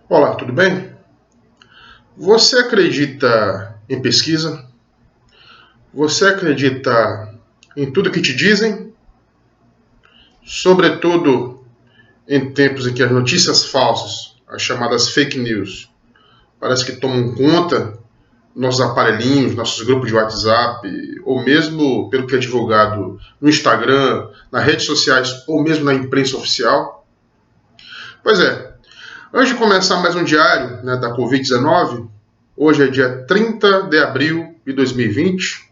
Olá, tudo bem? Você acredita em pesquisa? Você acredita em tudo que te dizem? Sobretudo em tempos em que as notícias falsas, as chamadas fake news, parece que tomam conta nossos aparelhinhos, nossos grupos de WhatsApp, ou mesmo pelo que é divulgado no Instagram, nas redes sociais, ou mesmo na imprensa oficial? Pois é, antes de começar mais um diário, da Covid-19, hoje é dia 30 de abril de 2020,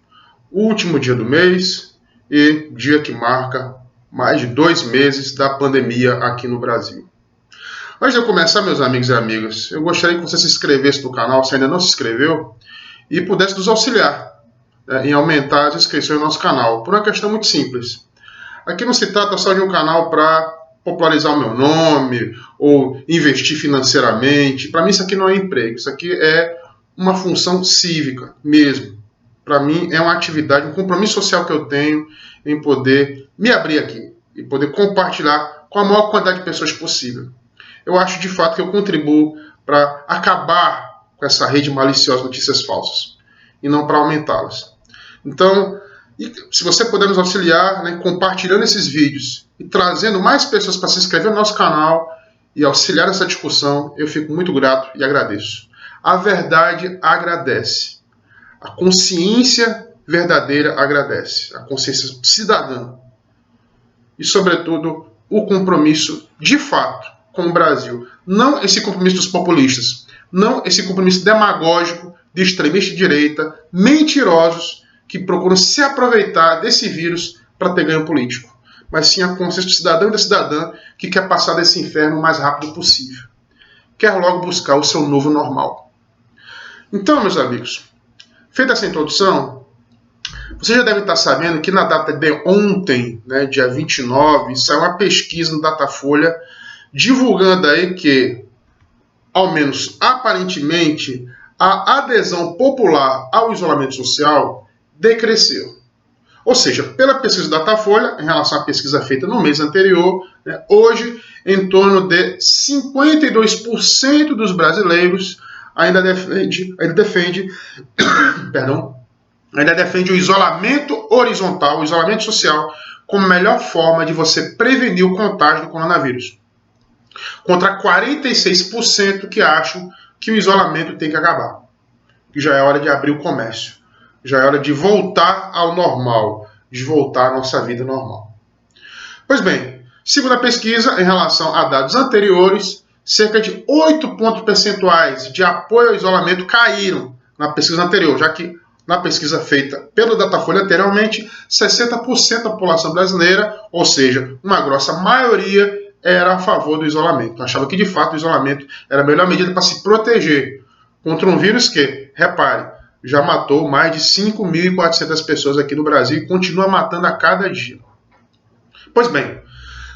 último dia do mês e dia que marca mais de 2 meses da pandemia aqui no Brasil. Antes de eu começar, meus amigos e amigas, eu gostaria que você se inscrevesse no canal, se ainda não se inscreveu, e pudesse nos auxiliar, em aumentar as inscrições no nosso canal, por uma questão muito simples. Aqui não se trata só de um canal para popularizar o meu nome ou investir financeiramente. Para mim isso aqui não é emprego, isso aqui é uma função cívica mesmo. Para mim é uma atividade, um compromisso social que eu tenho em poder me abrir aqui e poder compartilhar com a maior quantidade de pessoas possível. Eu acho de fato que eu contribuo para acabar com essa rede maliciosa de notícias falsas e não para aumentá-las. Então, se você puder nos auxiliar, compartilhando esses vídeos e trazendo mais pessoas para se inscrever no nosso canal e auxiliar nessa discussão, eu fico muito grato e agradeço. A verdade agradece. A consciência verdadeira agradece. A consciência cidadã. E, sobretudo, o compromisso de fato com o Brasil. Não esse compromisso dos populistas. Não esse compromisso demagógico de extremistas de direita, mentirosos, que procuram se aproveitar desse vírus para ter ganho político. Mas sim a consciência do cidadão e da cidadã que quer passar desse inferno o mais rápido possível. Quer logo buscar o seu novo normal. Então, meus amigos, feita essa introdução, você já deve estar sabendo que na data de ontem, dia 29, saiu uma pesquisa no Datafolha divulgando aí que, ao menos aparentemente, a adesão popular ao isolamento social decresceu. Ou seja, pela pesquisa da Datafolha, em relação à pesquisa feita no mês anterior, hoje, em torno de 52% dos brasileiros ainda defende o isolamento horizontal, o isolamento social, como melhor forma de você prevenir o contágio do coronavírus. Contra 46% que acham que o isolamento tem que acabar. Que já é hora de abrir o comércio. Já é hora de voltar ao normal, de voltar à nossa vida normal. Pois bem, segundo a pesquisa, em relação a dados anteriores, cerca de 8 pontos percentuais de apoio ao isolamento caíram na pesquisa anterior, já que na pesquisa feita pelo Datafolha anteriormente, 60% da população brasileira, ou seja, uma grossa maioria, era a favor do isolamento. Achava que, de fato, o isolamento era a melhor medida para se proteger contra um vírus que, repare, já matou mais de 5.400 pessoas aqui no Brasil e continua matando a cada dia. Pois bem,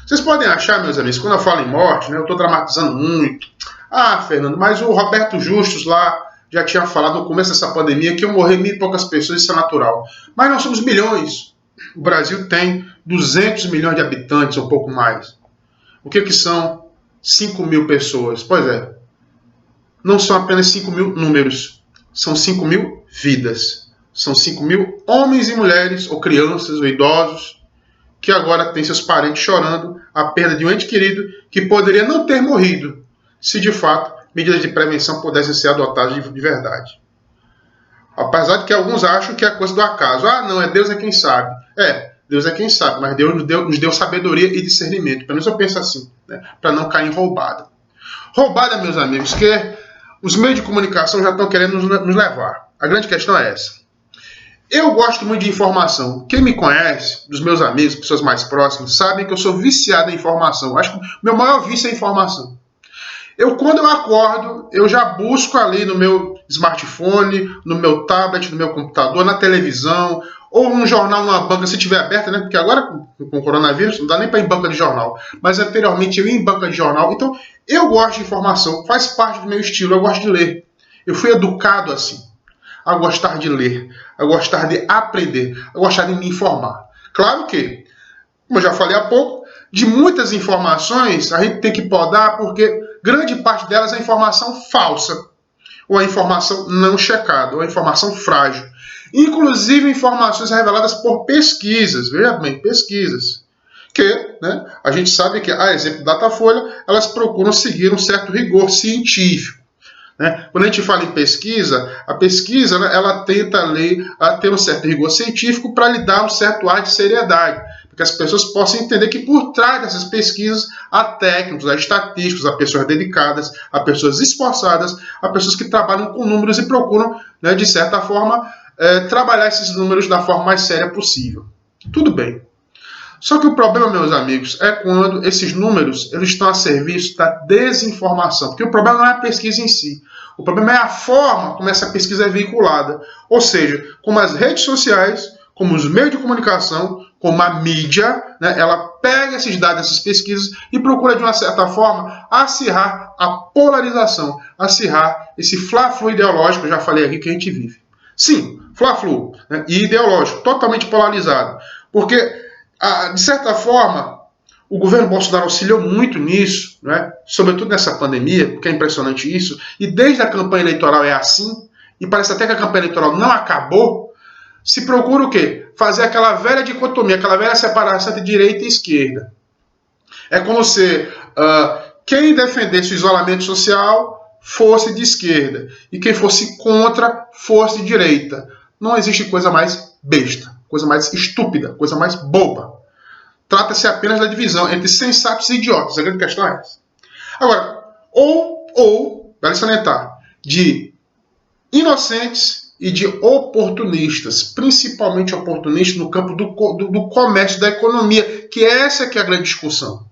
vocês podem achar, meus amigos, quando eu falo em morte, eu estou dramatizando muito. Ah, Fernando, mas o Roberto Justus lá já tinha falado no começo dessa pandemia que iam morrer 1.000 e poucas pessoas, isso é natural. Mas nós somos milhões. O Brasil tem 200 milhões de habitantes, ou pouco mais. O que são 5.000 pessoas? Pois é, não são apenas 5.000 números, são 5.000 vidas. São 5.000 homens e mulheres, ou crianças, ou idosos, que agora têm seus parentes chorando a perda de um ente querido que poderia não ter morrido, se de fato medidas de prevenção pudessem ser adotadas de verdade. Apesar de que alguns acham que é coisa do acaso. Ah, não, Deus é quem sabe. Deus é quem sabe, mas Deus nos deu sabedoria e discernimento. Pelo menos eu penso assim, para não cair em roubada. Roubada, meus amigos, que os meios de comunicação já estão querendo nos levar. A grande questão é essa. Eu gosto muito de informação. Quem me conhece, dos meus amigos, pessoas mais próximas, sabem que eu sou viciado em informação. Acho que o meu maior vício é informação. Quando eu acordo, eu já busco ali no meu smartphone, no meu tablet, no meu computador, na televisão, ou num jornal, numa banca, se tiver aberta, porque agora com o coronavírus não dá nem para ir em banca de jornal. Mas anteriormente eu ia em banca de jornal. Então, eu gosto de informação, faz parte do meu estilo, eu gosto de ler. Eu fui educado assim, a gostar de ler, a gostar de aprender, a gostar de me informar. Claro que, como eu já falei há pouco, de muitas informações a gente tem que podar porque grande parte delas é informação falsa, ou a informação não checada, ou a informação frágil. Inclusive informações reveladas por pesquisas, veja bem, pesquisas, que, né, a gente sabe que, a exemplo da Datafolha, elas procuram seguir um certo rigor científico. Né? Quando a gente fala em pesquisa, a pesquisa, né, ela tenta ali, ter um certo rigor científico para lhe dar um certo ar de seriedade, para que as pessoas possam entender que por trás dessas pesquisas há técnicos, há estatísticos, há pessoas dedicadas, há pessoas esforçadas, há pessoas que trabalham com números e procuram, né, de certa forma, trabalhar esses números da forma mais séria possível. Tudo bem. Só que o problema, meus amigos, é quando esses números eles estão a serviço da desinformação. Porque o problema não é a pesquisa em si. O problema é a forma como essa pesquisa é veiculada. Ou seja, como as redes sociais, como os meios de comunicação, como a mídia, né, ela pega esses dados, essas pesquisas e procura, de uma certa forma, acirrar a polarização, acirrar esse fla-flu ideológico, eu já falei aqui, que a gente vive. Sim, fla-flu, né, e ideológico, totalmente polarizado. Porque de certa forma, o governo Bolsonaro auxiliou muito nisso, né? Sobretudo nessa pandemia, porque é impressionante isso, e desde a campanha eleitoral é assim, e parece até que a campanha eleitoral não acabou, se procura o quê? Fazer aquela velha dicotomia, aquela velha separação entre direita e esquerda. É como se quem defendesse o isolamento social fosse de esquerda, e quem fosse contra fosse de direita. Não existe coisa mais besta, coisa mais estúpida, coisa mais boba. Trata-se apenas da divisão entre sensatos e idiotas. A grande questão é essa. Agora, vale salientar, de inocentes e de oportunistas, principalmente oportunistas no campo do comércio, da economia, que essa que é a grande discussão.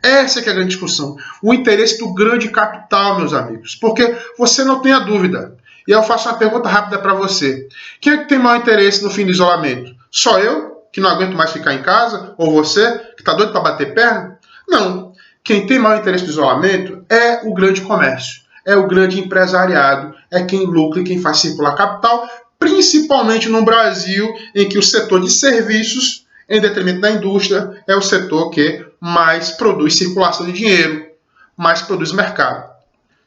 Essa que é a grande discussão. O interesse do grande capital, meus amigos. Porque você não tenha dúvida. E eu faço uma pergunta rápida para você. Quem é que tem maior interesse no fim do isolamento? Só eu, que não aguento mais ficar em casa? Ou você, que está doido para bater perna? Não. Quem tem maior interesse no isolamento é o grande comércio. É o grande empresariado. É quem lucra e quem faz circular capital, principalmente no Brasil, em que o setor de serviços, em detrimento da indústria, é o setor que mais produz circulação de dinheiro, mais produz mercado.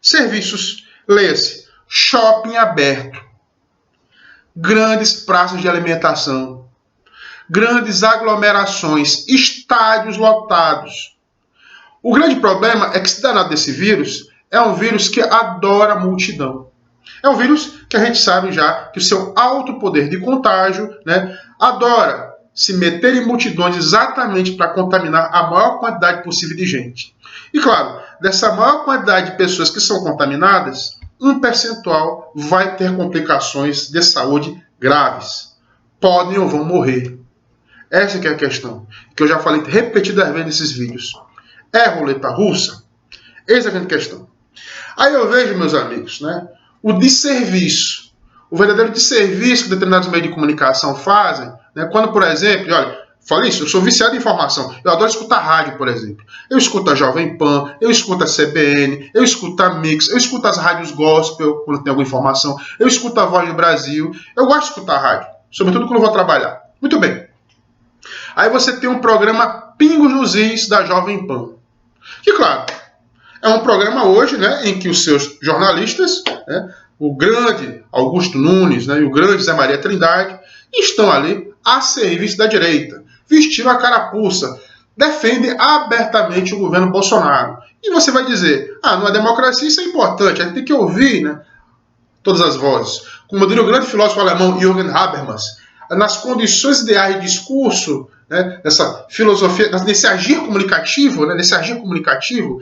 Serviços, leia-se, shopping aberto, grandes praças de alimentação, grandes aglomerações, estádios lotados. O grande problema é que esse danado desse vírus é um vírus que adora a multidão. É um vírus que a gente sabe já que o seu alto poder de contágio, né, adora se meter em multidões exatamente para contaminar a maior quantidade possível de gente. E claro, dessa maior quantidade de pessoas que são contaminadas, um percentual vai ter complicações de saúde graves. Podem ou vão morrer. Essa que é a questão, que eu já falei repetidas vezes nesses vídeos. É roleta russa? Essa é a grande questão. Aí eu vejo, meus amigos, né, o desserviço, o verdadeiro desserviço que determinados meios de comunicação fazem, né, quando, por exemplo, olha, falei isso, eu sou viciado em informação, eu adoro escutar rádio, por exemplo. Eu escuto a Jovem Pan, eu escuto a CBN, eu escuto a Mix, eu escuto as rádios gospel, quando tem alguma informação, eu escuto a Voz do Brasil, eu gosto de escutar rádio, sobretudo quando eu vou trabalhar. Muito bem. Aí você tem um programa Pingos nos Is da Jovem Pan. Que, claro, é um programa hoje, né, em que os seus jornalistas, né, o grande Augusto Nunes, né, e o grande Zé Maria Trindade, estão ali a serviço da direita, vestiram a carapuça, defendem abertamente o governo Bolsonaro. E você vai dizer, numa democracia isso é importante, a gente tem que ouvir, né, todas as vozes. Como diria o grande filósofo alemão Jürgen Habermas, nas condições ideais de discurso, né, nessa filosofia, nesse agir comunicativo,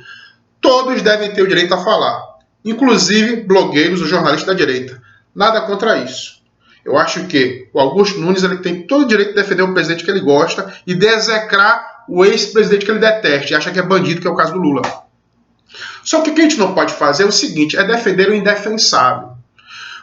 todos devem ter o direito a falar, inclusive blogueiros ou jornalistas da direita. Nada contra isso. Eu acho que o Augusto Nunes ele tem todo o direito de defender o presidente que ele gosta e de execrar o ex-presidente que ele detesta e acha que é bandido, que é o caso do Lula. Só que o que a gente não pode fazer é o seguinte, é defender o indefensável.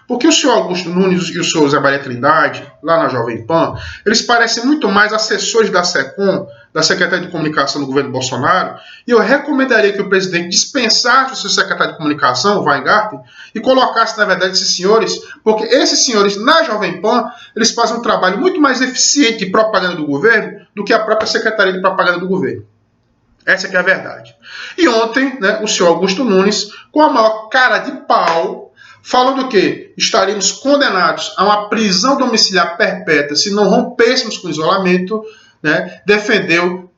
Porque o senhor Augusto Nunes e o senhor Zé Maria Trindade, lá na Jovem Pan, eles parecem muito mais assessores da SECOM, da Secretaria de Comunicação do governo Bolsonaro, e eu recomendaria que o presidente dispensasse o seu secretário de Comunicação, o Weingarten, e colocasse, na verdade, esses senhores, porque esses senhores, na Jovem Pan, eles fazem um trabalho muito mais eficiente de propaganda do governo do que a própria Secretaria de Propaganda do governo. Essa que é a verdade. E ontem, né, o senhor Augusto Nunes, com a maior cara de pau, falando que estaríamos condenados a uma prisão domiciliar perpétua se não rompêssemos com o isolamento, né, defendeu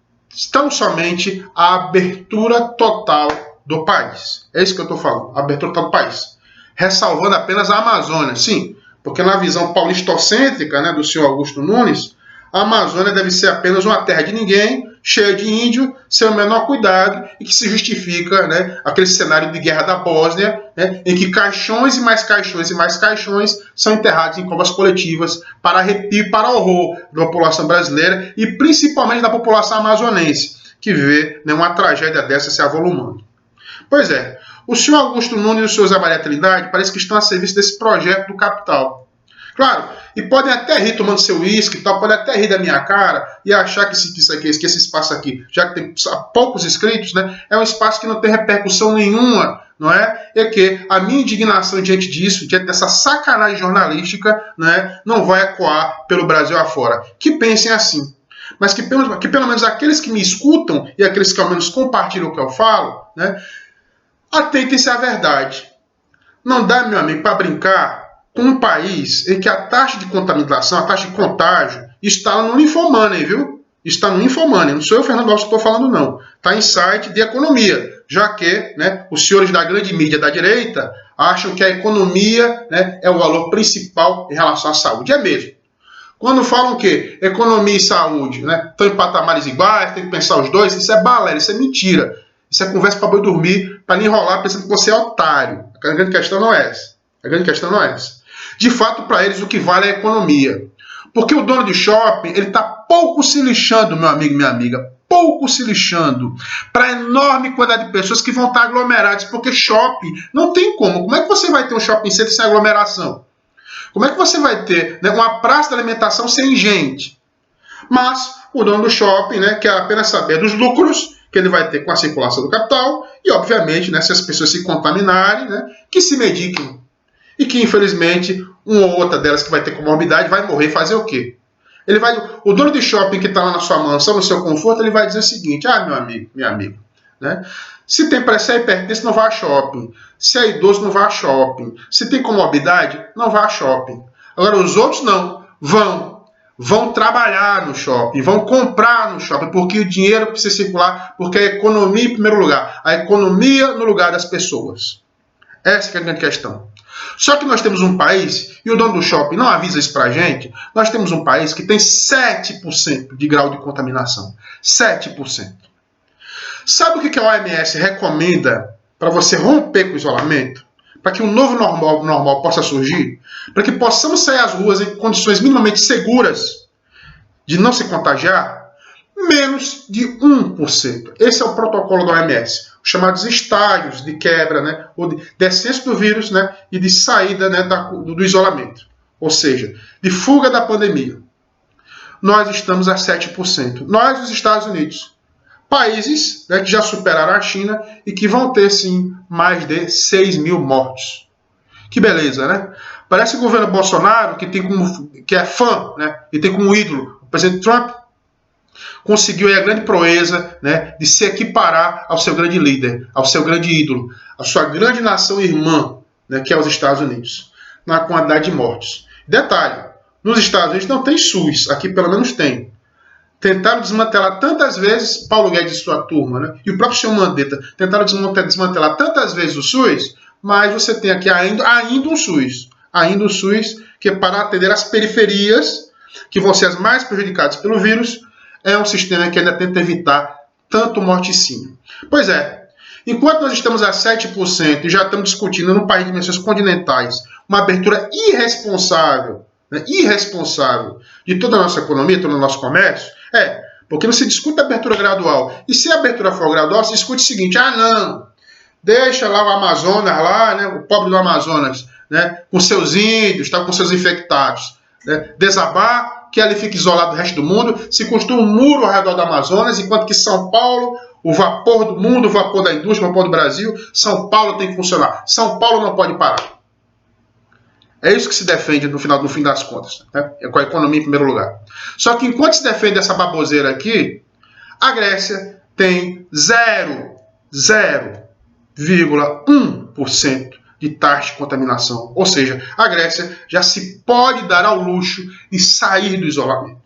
tão somente a abertura total do país. É isso que eu estou falando, a abertura total do país. Ressalvando apenas a Amazônia, sim, porque na visão paulistocêntrica, né, do senhor Augusto Nunes, a Amazônia deve ser apenas uma terra de ninguém, cheia de índio, sem o menor cuidado, e que se justifica, né, aquele cenário de guerra da Bósnia, né, em que caixões e mais caixões e mais caixões são enterrados em covas coletivas para arrepio e para horror da população brasileira e principalmente da população amazonense, que vê, né, uma tragédia dessa se avolumando. Pois é, o senhor Augusto Nunes e o senhor Zé Maria Trindade parece que estão a serviço desse projeto do capital. Claro, e podem até rir tomando seu uísque e tal, podem até rir da minha cara e achar que esse espaço aqui, já que tem poucos inscritos, né, é um espaço que não tem repercussão nenhuma, não é? É que a minha indignação diante disso, diante dessa sacanagem jornalística, né, não vai ecoar pelo Brasil afora. Que pensem assim. Mas que pelo menos aqueles que me escutam e aqueles que ao menos compartilham o que eu falo, né, atentem-se à verdade. Não dá, meu amigo, para brincar com um país em que a taxa de contaminação, a taxa de contágio, está no Infomoney, viu? Está no Infomoney. Não sou eu, Fernando Alves, que estou falando, não. Está em site de economia, já que, né, os senhores da grande mídia da direita acham que a economia, né, é o valor principal em relação à saúde. É mesmo. Quando falam que economia e saúde, né, estão em patamares iguais, tem que pensar os dois, isso é balela, isso é mentira. Isso é conversa para boi dormir, para lhe enrolar pensando que você é otário. A grande questão não é essa. A grande questão não é essa. De fato, para eles, o que vale é a economia. Porque o dono de shopping, ele está pouco se lixando, meu amigo e minha amiga, pouco se lixando para a enorme quantidade de pessoas que vão estar aglomeradas, porque shopping não tem como. Como é que você vai ter um shopping center sem aglomeração? Como é que você vai ter, né, uma praça de alimentação sem gente? Mas o dono do shopping, né, quer apenas saber dos lucros que ele vai ter com a circulação do capital e, obviamente, né, se as pessoas se contaminarem, né, que se mediquem. E que, infelizmente, uma ou outra delas que vai ter comorbidade vai morrer e fazer o quê? O dono de shopping que está lá na sua mansão, no seu conforto, ele vai dizer o seguinte: ah, meu amigo, minha amiga, né? Se tem pressão hipertensa, não vá a shopping. Se é idoso, não vá a shopping. Se tem comorbidade, não vá a shopping. Agora, os outros não. Vão trabalhar no shopping, vão comprar no shopping, porque o dinheiro precisa circular, porque a economia em primeiro lugar. A economia no lugar das pessoas. Essa que é a grande questão. Só que nós temos um país, e o dono do shopping não avisa isso pra gente, nós temos um país que tem 7% de grau de contaminação. 7%. Sabe o que a OMS recomenda para você romper com o isolamento? Para que um novo normal possa surgir? Para que possamos sair às ruas em condições minimamente seguras de não se contagiar? Menos de 1%. Esse é o protocolo da OMS. Os chamados estágios de quebra, né, ou de descenso do vírus, né, e de saída, né, do isolamento. Ou seja, de fuga da pandemia. Nós estamos a 7%. Nós, os Estados Unidos. Países, né, que já superaram a China e que vão ter, sim, mais de 6 mil mortos. Que beleza, né? Parece o governo Bolsonaro, que é fã, né, e tem como ídolo o presidente Trump, conseguiu aí a grande proeza, né, de se equiparar ao seu grande líder, ao seu grande ídolo, à sua grande nação irmã, né, que é os Estados Unidos, na quantidade de mortes. Detalhe, nos Estados Unidos não tem SUS, aqui pelo menos tem. Tentaram desmantelar tantas vezes, Paulo Guedes e sua turma, né, e o próprio senhor Mandetta, tentaram desmantelar tantas vezes o SUS, mas você tem aqui ainda um SUS. Ainda um SUS que é para atender as periferias, que vão ser as mais prejudicadas pelo vírus. É um sistema que ainda tenta evitar tanto morticínio. Pois é, enquanto nós estamos a 7% e já estamos discutindo no país de dimensões continentais uma abertura irresponsável, né, de toda a nossa economia, todo o nosso comércio, porque não se discute a abertura gradual. E se a abertura for gradual, se discute o seguinte: ah, não, deixa lá o Amazonas, lá, né, o pobre do Amazonas, né, com seus índios, tá, com seus infectados, né, desabar, que ali fica isolado do resto do mundo, se construa um muro ao redor do Amazonas, enquanto que São Paulo, o vapor do mundo, o vapor da indústria, o vapor do Brasil, São Paulo tem que funcionar. São Paulo não pode parar. É isso que se defende no fim das contas, né? Com a economia em primeiro lugar. Só que enquanto se defende essa baboseira aqui, a Grécia tem 0,1% de taxa de contaminação. Ou seja, a Grécia já se pode dar ao luxo de sair do isolamento.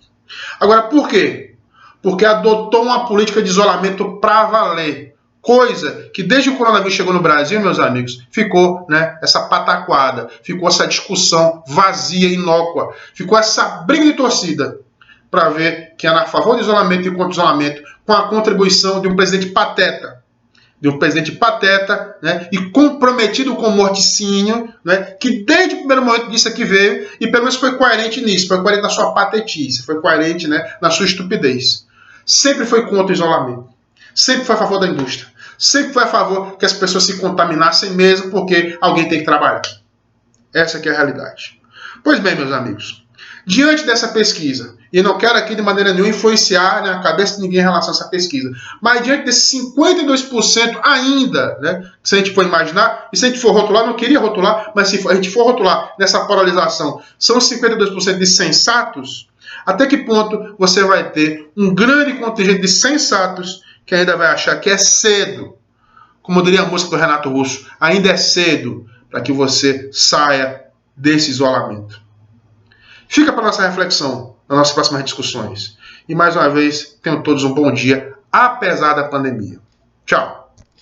Agora, por quê? Porque adotou uma política de isolamento para valer. Coisa que desde que o coronavírus chegou no Brasil, meus amigos, ficou, né, essa pataquada, ficou essa discussão vazia, inócua, ficou essa briga de torcida para ver quem era a favor do isolamento e contra o isolamento, com a contribuição de um presidente pateta, né, e comprometido com o morticínio, né, que desde o primeiro momento disso aqui veio e pelo menos foi coerente nisso, foi coerente na sua patetice, foi coerente, né, na sua estupidez. Sempre foi contra o isolamento, sempre foi a favor da indústria, sempre foi a favor que as pessoas se contaminassem mesmo porque alguém tem que trabalhar. Essa aqui é a realidade. Pois bem, meus amigos, diante dessa pesquisa, e não quero aqui de maneira nenhuma influenciar, né, a cabeça de ninguém em relação a essa pesquisa, mas diante desses 52% ainda, né, se a gente for imaginar, e se a gente for rotular, não queria rotular, mas se a gente for rotular nessa polarização, são 52% de sensatos, até que ponto você vai ter um grande contingente de sensatos que ainda vai achar que é cedo, como diria a música do Renato Russo, ainda é cedo para que você saia desse isolamento. Fica para nossa reflexão nas nossas próximas discussões. E mais uma vez, tenham todos um bom dia, apesar da pandemia. Tchau!